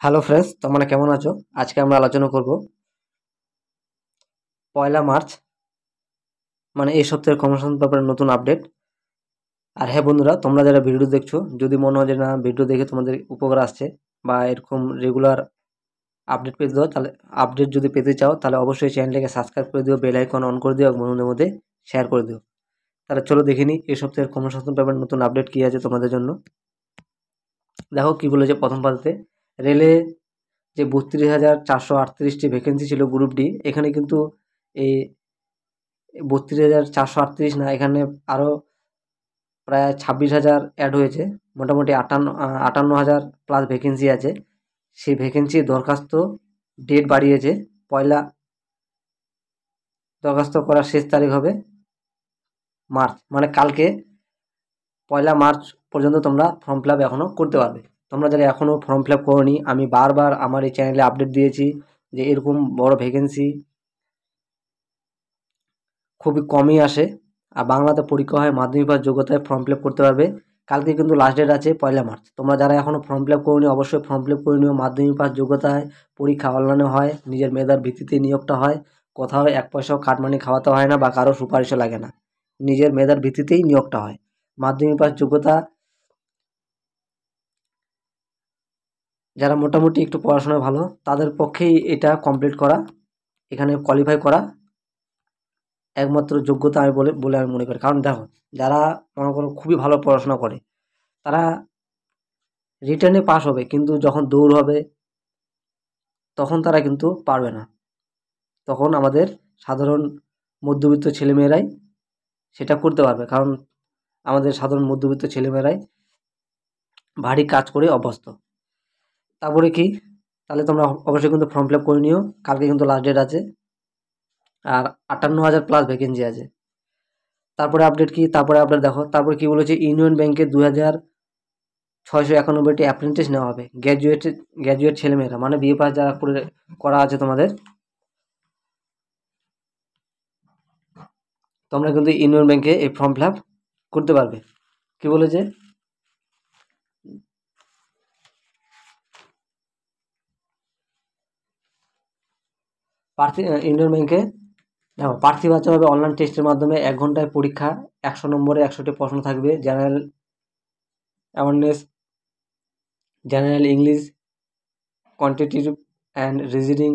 Hello friends, তোমরা কেমন আছো? আজকে আমরা আলোচনা করব পয়লা মার্চ মানে এই সপ্তাহের কর্মসংস্থান ব্যাপারে নতুন আপডেট। আর হ্যাঁ বন্ধুরা, তোমরা যারা ভিডিও দেখছো, যদি মনে হয় যে না ভিডিও দেখে তোমাদের উপকার আসছে বা এরকম রেগুলার আপডেট পেতে দাও, তাহলে আপডেট যদি পেতে চাও তাহলে অবশ্যই চ্যানেলটাকে সাবস্ক্রাইব করে দিও, বেল আইকন অন করে দিও এবং বন্ধুদের মধ্যে শেয়ার করে দিও। তাহলে চলো দেখে নিই এই সপ্তাহের কর্মসংস্থান ব্যাপারে নতুন আপডেট কী আছে তোমাদের জন্য। দেখো কি বলেছে প্রথম পাতাতে, রেলে যে 32,438টি ভ্যাকেন্সি ছিল গ্রুপ ডি, এখানে কিন্তু এই 32,438 না, এখানে আরও প্রায় 26,000 অ্যাড হয়েছে। মোটামুটি 58,000 প্লাস ভ্যাকেন্সি আছে। সেই ভ্যাকেন্সির দরখাস্ত ডেট বাড়িয়েছে। পয়লা দরখাস্ত করার শেষ তারিখ হবে মার্চ, মানে কালকে পয়লা মার্চ পর্যন্ত তোমরা ফর্ম ফিল আপ এখনও করতে পারবে। তোমরা যারা এখনও ফর্ম ফিল আপ করোনি, আমি বারবার আমার এই চ্যানেলে আপডেট দিয়েছি যে এরকম বড় ভ্যাকেন্সি খুবই কমই আসে। আর বাংলাতে পরীক্ষা হয়, মাধ্যমিক পাস যোগ্যতায় ফর্ম ফিল আপ করতে পারবে। কালকে কিন্তু লাস্ট ডেট আছে পয়লা মার্চ। তোমরা যারা এখনও ফর্ম ফিল আপ করোনি অবশ্যই ফর্ম ফিল আপ করে নিও। মাধ্যমিক পাস যোগ্যতায় পরীক্ষা অনলাইনে হয়, নিজের মেধার ভিত্তিতে নিয়োগটা হয়। কোথাও এক পয়সাও কাটমানি খাওয়াতে হয় না বা কারো সুপারিশও লাগে না, নিজের মেধার ভিত্তিতেই নিয়োগটা হয়। মাধ্যমিক পাস যোগ্যতা যারা মোটামুটি একটু পড়াশোনায় ভালো তাদের পক্ষেই এটা কমপ্লিট করা, এখানে কোয়ালিফাই করা একমাত্র যোগ্যতা আমি বলে আমি মনে করি। কারণ দেখো, যারা মনে করো খুবই ভালো পড়াশোনা করে তারা রিটেনে পাস হবে, কিন্তু যখন দৌড় হবে তখন তারা কিন্তু পারবে না। তখন আমাদের সাধারণ মধ্যবিত্ত ছেলেমেয়েরাই সেটা করতে পারবে, কারণ আমাদের সাধারণ মধ্যবিত্ত ছেলেমেয়েরাই ভারী কাজ করে অভ্যস্ত। তারপরে কি, তাহলে তোমরা অবশ্যই কিন্তু ফর্ম ফিল আপ করে নিও, কালকে কিন্তু লাস্ট ডেট আছে। আর 58,000 প্লাস ভ্যাকেন্সি আছে। তারপরে আপডেট কি, তারপরে আপডেট দেখো, তারপরে কি বলেছে, ইউনিয়ন ব্যাংকে 2,691টি অ্যাপ্রেন্টিস নেওয়া হবে। গ্র্যাজুয়েট ছেলেমেয়েরা, মানে বিএ পাস যারা করা আছে তোমাদের, তোমরা কিন্তু ইউনিয়ন ব্যাংকে এই ফর্ম ফিল আপ করতে পারবে। কি বলেছে, ইউনিয়ন ব্যাংকে দেখো, প্রার্থী বাছাই হবে অনলাইন টেস্টের মাধ্যমে। 1 ঘন্টায় পরীক্ষা, 100 নম্বরে 100টি প্রশ্ন থাকবে। General awareness, general English, quantitative and reasoning,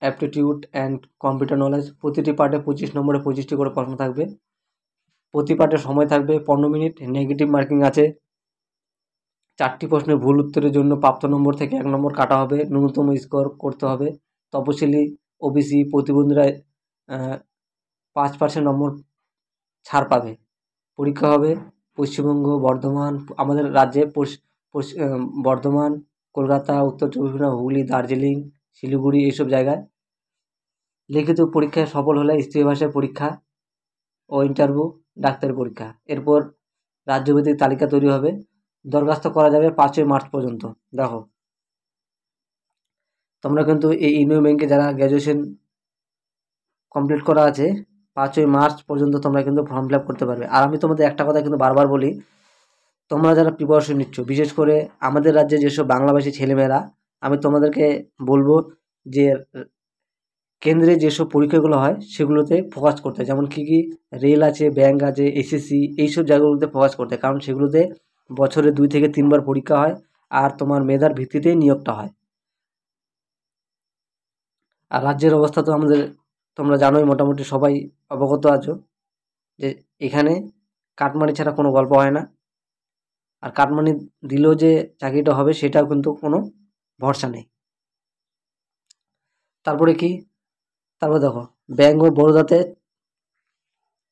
aptitude and computer knowledge. প্রতিটি পার্টে 25 নম্বরে 25টি করে প্রশ্ন থাকবে। প্রতি পার্টে সময় থাকবে 15 মিনিট। নেগেটিভ মার্কিং আছে। 4টি প্রশ্নের ভুল উত্তরের জন্য প্রাপ্ত নম্বর থেকে 1 নম্বর কাটা হবে। ন্যূনতম স্কোর করতে হবে। তপশিলি, ওবিসি, প্রতিবন্ধীরা 5% নম্বর ছাড় পাবে। পরীক্ষা হবে পশ্চিমবঙ্গ, বর্ধমান, আমাদের রাজ্যে বর্ধমান, কলকাতা, উত্তর চব্বিশ পরগনা, হুগলি, দার্জিলিং, শিলিগুড়ি, এইসব জায়গায়। লিখিত পরীক্ষায় সফল হলে স্থায়ী ভাষায় পরীক্ষা ও ইন্টারভিউ, ডাক্তারি পরীক্ষা। এরপর রাজ্যভিত্তিক তালিকা তৈরি হবে। দরখাস্ত করা যাবে 5ই মার্চ পর্যন্ত। দেখো, তোমরা কিন্তু এই ইউনিয়ন ব্যাংকে যারা গ্র্যাজুয়েশন কমপ্লিট করা আছে, 5ই মার্চ পর্যন্ত তোমরা কিন্তু ফর্ম ফিল আপ করতে পারবে। আর আমি তোমাদের একটা কথা কিন্তু বারবার বলি, তোমরা যারা প্রিপারেশন নিচ্ছ, বিশেষ করে আমাদের রাজ্যে যেসব বাংলাভাষী ছেলেমেয়েরা, আমি তোমাদেরকে বলবো যে কেন্দ্রে যেসব পরীক্ষাগুলো হয় সেগুলোতে ফোকাস করতে। যেমন কি রেল আছে, ব্যাংক আছে, এসএসসি, এইসব জায়গাগুলোতে ফোকাস করতে, কারণ সেগুলোতে বছরে 2 থেকে 3 বার পরীক্ষা হয় আর তোমার মেধার ভিত্তিতেই নিয়োগটা হয়। আর রাজ্যের অবস্থা তো আমাদের তোমরা জানোই, মোটামুটি সবাই অবগত আছো যে এখানে কাটমানি ছাড়া কোনো গল্প হয় না। আর কাটমানি দিলেও যে চাকরিটা হবে সেটাও কিন্তু কোনো ভরসা নেই। তারপরে কি, তারপর দেখো, ব্যাঙ্ক ও বরোদাতে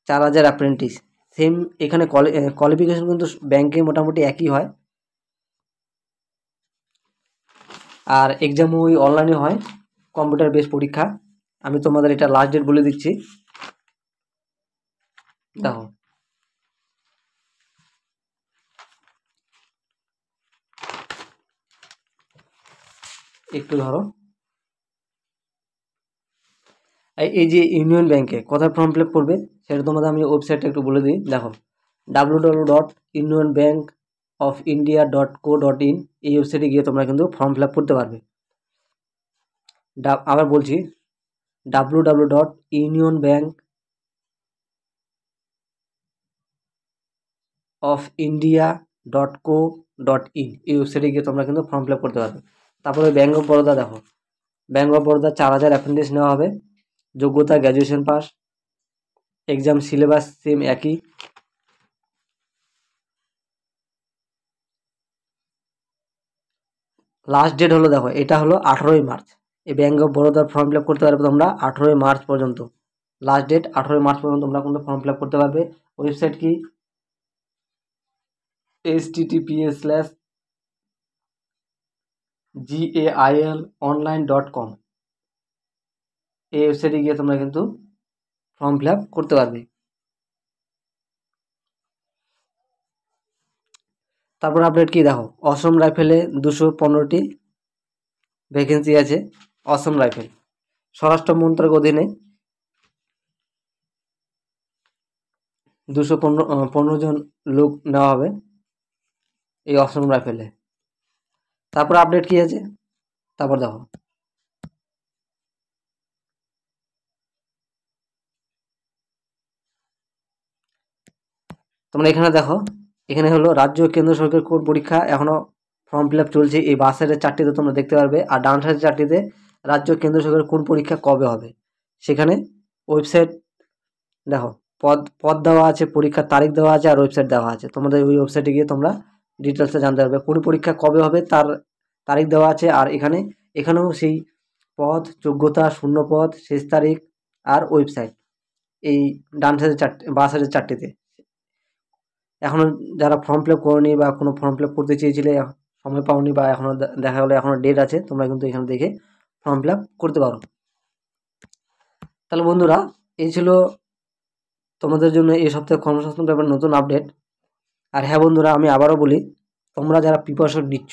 4,000 অ্যাপ্রেন্টিস। সেম এখানে কোয়ালিফিকেশন কিন্তু ব্যাংকে মোটামুটি একই হয়, আর এক্সামও ওই অনলাইনে হয়, কম্পিউটার বেস পরীক্ষা। আমি তোমাদের এটা লাস্ট ডেট বলে দিচ্ছি। দেখো, একটু ধরো, এই যে ইউনিয়ন ব্যাংকে কোথায় ফর্ম ফিল আপ করবে সেটা তোমাদের আমি ওয়েবসাইটটা একটু বলে দিই। দেখো, www.unionbankofIndia.co.in, এই ওয়েবসাইটে গিয়ে তোমরা কিন্তু ফর্ম ফিল আপ করতে পারবে। আবার বলছি, www.unionbankofindia.co.in এই ওয়েবসাইটে গিয়ে তোমরা কিন্তু ফর্ম ফিল আপ করতে পারবে। তারপরে ব্যাঙ্ক অফ বরোদা, দেখো ব্যাঙ্ক অফ বরোদা 4000 অ্যাপ্রেন্টিস নেওয়া হবে, যোগ্যতা graduation pass, exam syllabus same একই। লাস্ট ডেট হলো, দেখো এটা হলো 18ই মার্চ। এই ব্যাঙ্ক অফ বরোদার ফর্ম ফিল আপ করতে পারবে তোমরা 18ই মার্চ পর্যন্ত। লাস্ট ডেট 18ই মার্চ পর্যন্ত তোমরা কিন্তু ফর্ম ফিল আপ করতে পারবে। ওয়েবসাইট কি https://gailonline.com, এই ওয়েবসাইটে গিয়ে তোমরা কিন্তু ফর্ম ফিল আপ করতে পারবে। তারপর আপডেট কি, দেখো অসম রাইফেলে 215টি ভ্যাকেন্সি আছে। অসম রাইফেল স্বরাষ্ট্র মন্ত্রক অধীনে 215 জন লোক নেওয়া হবে এই অসম রাইফেলে। তারপর আপডেট কি আছে, তারপর দেখো তোমরা এখানে দেখো, এখানে হলো রাজ্য ও কেন্দ্র সরকারের কোন পরীক্ষা এখনো ফর্ম ফিল আপ চলছে। এই বাঁ সাইডের চারটিতে তোমরা দেখতে পারবে, আর ডান সাইডের চারটিতে রাজ্য ও কেন্দ্র সরকারের কোন পরীক্ষা কবে হবে। সেখানে ওয়েবসাইট দেখো, পদ দেওয়া আছে, পরীক্ষার তারিখ দেওয়া আছে, আর ওয়েবসাইট দেওয়া আছে। তোমাদের ওই ওয়েবসাইটে গিয়ে তোমরা ডিটেলসে জানতে পারবে কোন পরীক্ষা কবে হবে, তার তারিখ দেওয়া আছে। আর এখানেও সেই পদ, যোগ্যতা, শূন্য পদ, শেষ তারিখ আর ওয়েবসাইট, এই ডান সাইডের চারটে, বাঁ সাইডের চারটিতে। এখনও যারা ফর্ম ফিল আপ করোনি বা কোনো ফর্ম ফিল আপ করতে চেয়েছিলে সময় পাওনি, বা এখনও দেখা গেলো এখনও ডেট আছে, তোমরা কিন্তু এখানে দেখে ফর্ম ফিল আপ করতে পারো। তাহলে বন্ধুরা, এই ছিল তোমাদের জন্য এই সপ্তাহে কর্মসংস্থান ব্যাপারে নতুন আপডেট। আর হ্যাঁ বন্ধুরা, আমি আবারও বলি, তোমরা যারা প্রিপারেশন নিচ্ছ,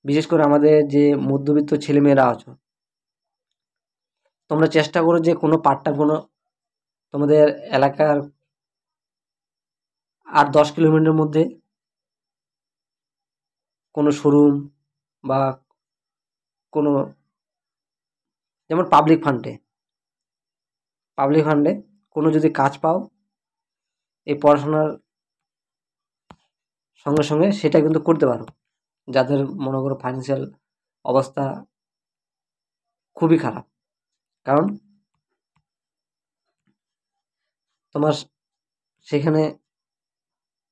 বিশেষ করে আমাদের যে মধ্যবিত্ত ছেলেমেয়েরা আছো, তোমরা চেষ্টা করো যে কোনো পার্ট টাইম, কোনো তোমাদের এলাকার 8-10 কিলোমিটারের মধ্যে কোনো শোরুম বা কোনো, যেমন পাবলিক ফান্ডে কোনো যদি কাজ পাও, এই পড়াশোনার সঙ্গে সঙ্গে সেটা কিন্তু করতে পারো। যাদের মনে করো ফাইন্যান্সিয়াল অবস্থা খুবই খারাপ, কারণ তোমার সেখানে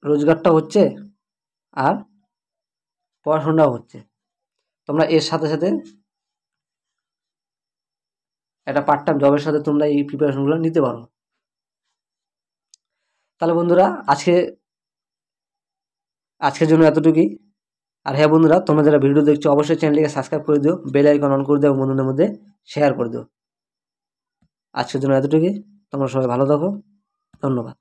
রোজগারটা হচ্ছে আর পড়াশোনাটাও হচ্ছে। তোমরা এর সাথে সাথে একটা পার্ট টাইম জবের সাথে তোমরা এই প্রিপারেশনগুলো নিতে পারো। তাহলে বন্ধুরা, আজকের জন্য এতটুকুই। আর হ্যাঁ বন্ধুরা, তোমরা যারা ভিডিও দেখছো অবশ্যই চ্যানেলটিকে সাবস্ক্রাইব করে দিও, বেল আইকন অন করে দিও এবং বন্ধুদের মধ্যে শেয়ার করে দিও। আজকের জন্য এতটুকুই। তোমরা সবাই ভালো থাকো, ধন্যবাদ।